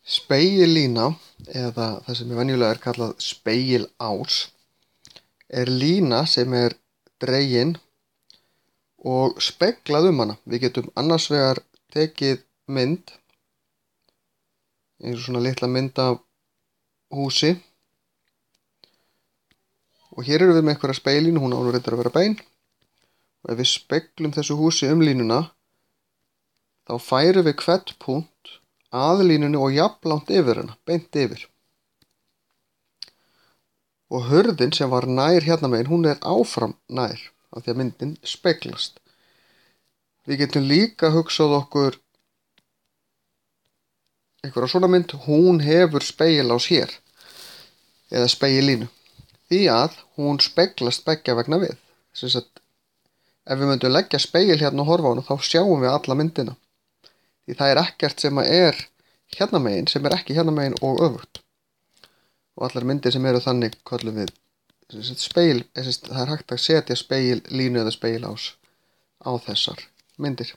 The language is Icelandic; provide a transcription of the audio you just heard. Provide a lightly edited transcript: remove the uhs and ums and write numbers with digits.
Spegillína, eða það sem venjulega er kallað spegilás, er lína sem er dregin og speglað hana. Við getum annars vegar tekið mynd, eins og svona litla mynd af húsi, og hér erum við með einhverja spegillínu, hún á nú reyndar að vera bein, og ef við speglum þessu húsi línuna, þá færum við hvern punkt að línunni og jafnlangt yfir hana, beint yfir. Og hurðin sem var nær hérna megin, hún er áfram nær, af því að myndin speglast. Við getum líka hugsað okkur einhverja svona mynd, hún hefur spegilás hér, eða spegillínu, því að hún speglast beggja vegna við. Sem sagt, ef við myndum leggja spegil hérna og horfa á hana, þá sjáum við alla myndina. Því það er ekkert sem er hérna megin sem er ekki hérna megin og öfugt. Og allar myndir sem eru þannig köllum við spegil, það er hægt að setja spegillínu eða spegilás á þessar myndir.